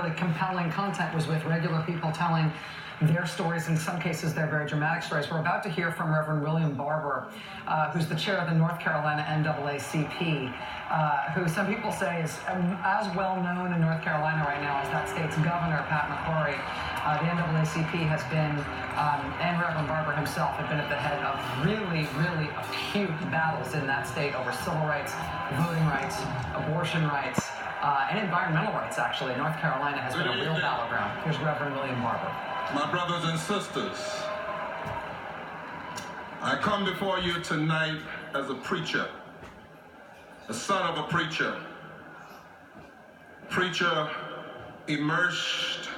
really compelling content was with regular people telling their stories. In some cases, they're very dramatic stories. We're about to hear from Reverend William Barber, who's the chair of the North Carolina NAACP, who some people say is as well known in North Carolina right now as that state's governor, Pat McCrory. The NAACP has been, and Reverend Barber himself have been at the head of really, really acute battles in that state over civil rights, voting rights, abortion rights, and environmental rights, actually. North Carolina has been a real battleground. Here's Reverend William Barber. My brothers and sisters, I come before you tonight as a preacher, a son of a preacher immersed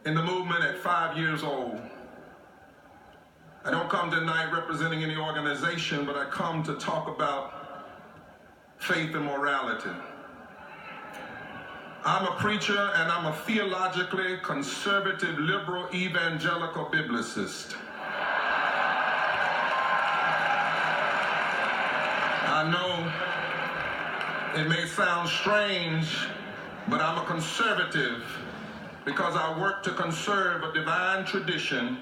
in the movement at 5 years old. I don't come tonight representing any organization, but I come to talk about faith and morality. I'm a preacher and I'm a theologically conservative, liberal, evangelical biblicist. I know it may sound strange, but I'm a conservative because I work to conserve a divine tradition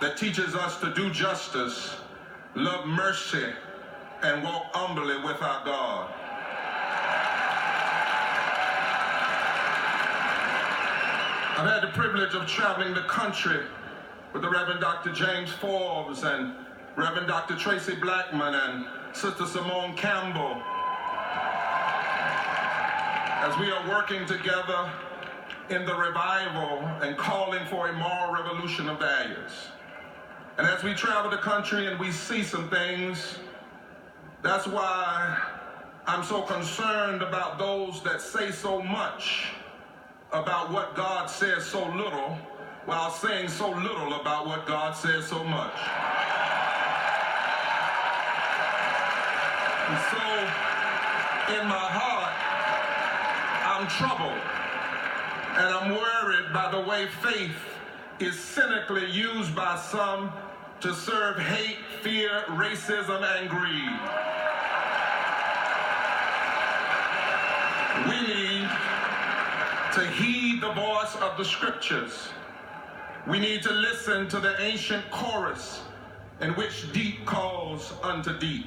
that teaches us to do justice, love mercy, and walk humbly with our God. I've had the privilege of traveling the country with the Reverend Dr. James Forbes and Reverend Dr. Tracy Blackman and Sister Simone Campbell as we are working together in the revival and calling for a moral revolution of values. And as we travel the country and we see some things, that's why I'm so concerned about those that say so much about what God says so little, while saying so little about what God says so much. And so, in my heart, I'm troubled, and I'm worried by the way faith is cynically used by some to serve hate, fear, racism, and greed. We need to heed the voice of the scriptures. We need to listen to the ancient chorus in which deep calls unto deep.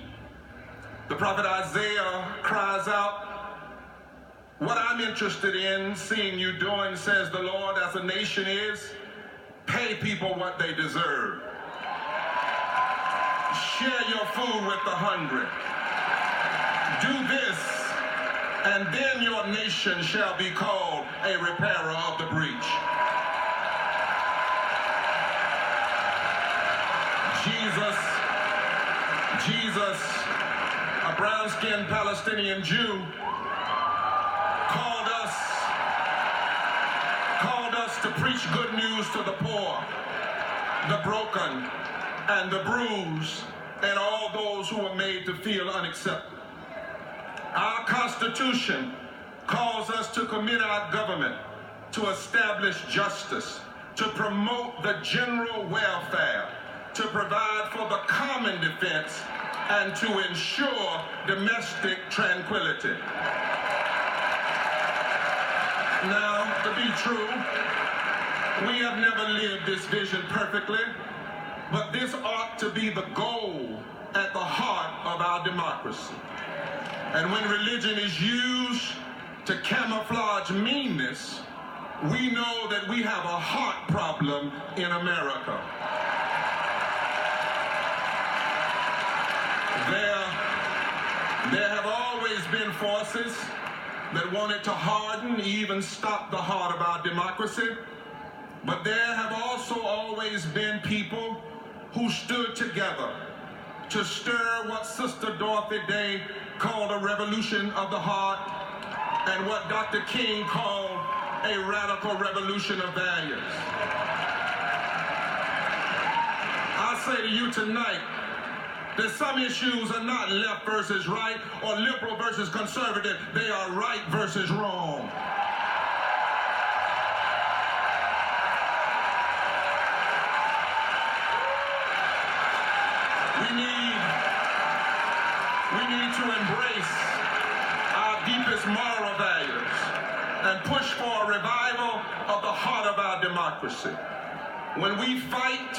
The prophet Isaiah cries out, "What I'm interested in seeing you doing, says the Lord, as a nation is, pay people what they deserve. Share your food with the hungry. Do this, and then your nation shall be called a repairer of the breach." Jesus, a brown-skinned Palestinian Jew, called us to preach good news to the poor, the broken, and the bruised, and all those who are made to feel unaccepted. Our Constitution calls us to commit our government to establish justice, to promote the general welfare, to provide for the common defense, and to ensure domestic tranquility. Now, to be true, we have never lived this vision perfectly, but this ought to be the goal at the heart of our democracy. And when religion is used to camouflage meanness, we know that we have a heart problem in America. There have always been forces that wanted to harden, even stop the heart of our democracy. But there have also always been people who stood together to stir what Sister Dorothy Day called a revolution of the heart, and what Dr. King called a radical revolution of values. I say to you tonight that some issues are not left versus right or liberal versus conservative. They are right versus wrong. We need to embrace our deepest moral values and push for a revival of the heart of our democracy. When we fight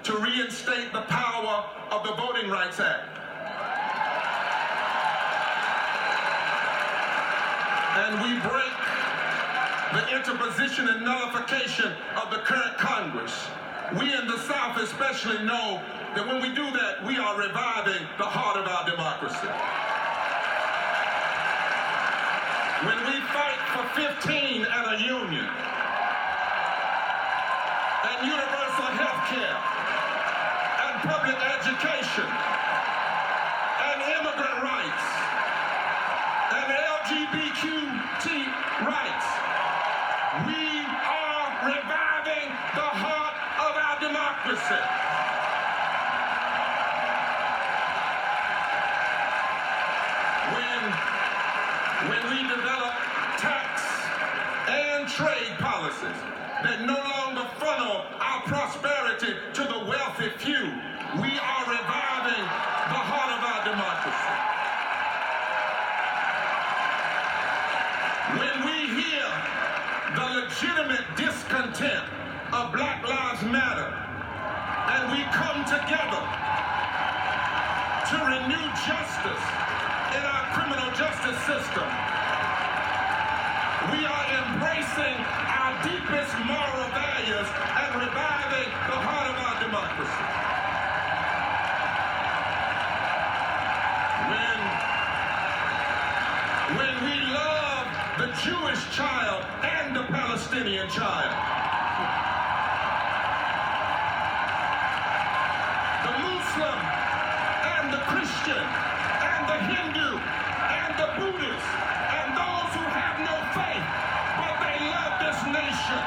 to reinstate the power of the Voting Rights Act, and we break the interposition and nullification of the current Congress, we in the South especially know that when we do that, we are reviving the heart of our democracy. When we fight for 15 and a union, and universal health care, and public education, and immigrant rights, and LGBTQ rights, we are reviving the heart of our democracy. When we develop tax and trade policies that no longer funnel our prosperity to the wealthy few, we are reviving the heart of our democracy. When we hear the legitimate discontent of Black Lives Matter, and we come together to renew justice in our criminal justice system, we are embracing our deepest moral values and reviving the heart of our democracy. When we love the Jewish child and the Palestinian child, the Muslim and the Christian and the Hindu and the Buddhist and those who have no faith, but they love this nation,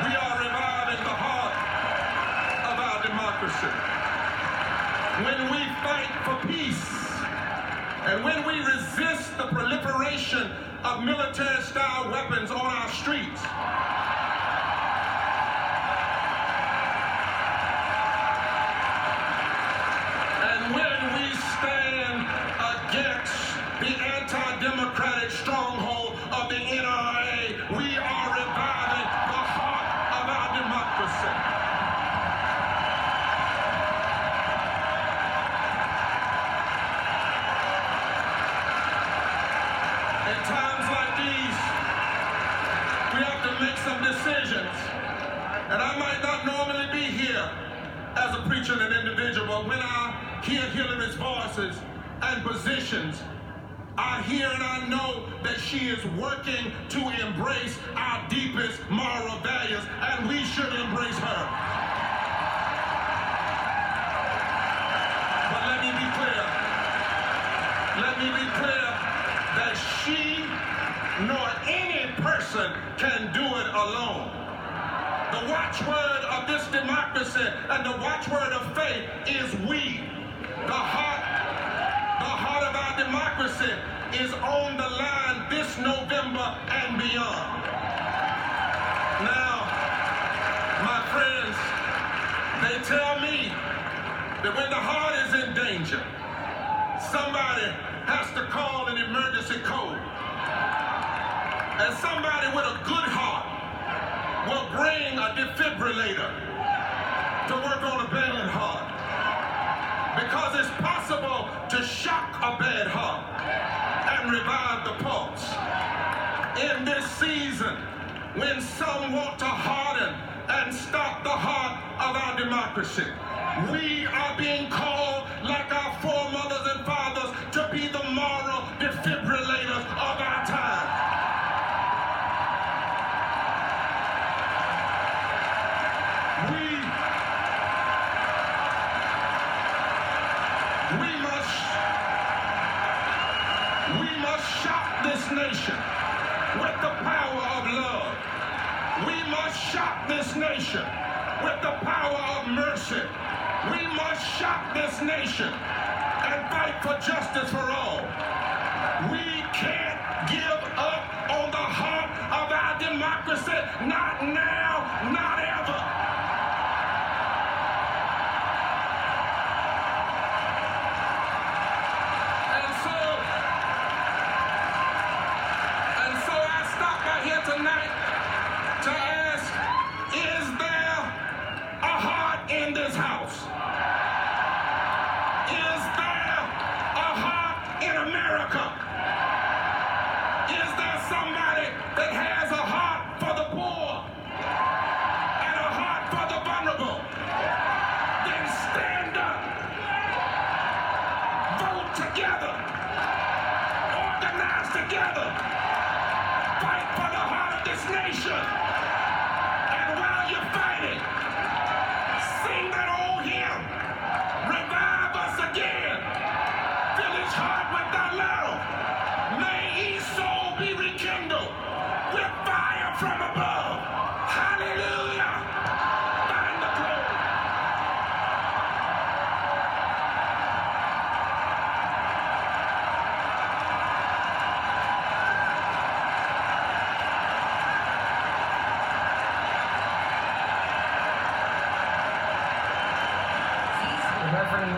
we are reviving the heart of our democracy. When we fight for peace, and when we resist the proliferation of military-style weapons on our streets, and when we stand against the anti-democratic stronghold of the NRA, we are reviving the heart of our democracy. In times like these, we have to make some decisions. And I might not normally be here as a preacher and an individual, but when I hear Hillary's voices and positions, I hear and I know that she is working to embrace our deepest moral values, and we should embrace her. But let me be clear. Let me be clear that she nor any person can do it alone. The watchword of this democracy and the watchword of faith is we. The heart of our democracy is on the line this November and beyond. Now, my friends, they tell me that when the heart is in danger, somebody has to call an emergency code. And somebody with a good heart will bring a defibrillator to work on a bad heart. Because it's possible to shock a bad heart and revive the pulse. In this season, when some want to harden and stop the heart of our democracy, we are being called, like our foremothers and fathers, to be the moral defibrillators of our time. We must shock this nation with the power of love. We must shock this nation with the power of mercy. We must shock this nation and fight for justice for all. We can't give up on the heart of our democracy, not now, not ever. together. Fight for the heart of this nation. And while you're fighting, sing that old hymn. Revive us again. Fill his heart with thy love. May his soul be rekindled with fire from above. Hallelujah. Find the glory. Reverend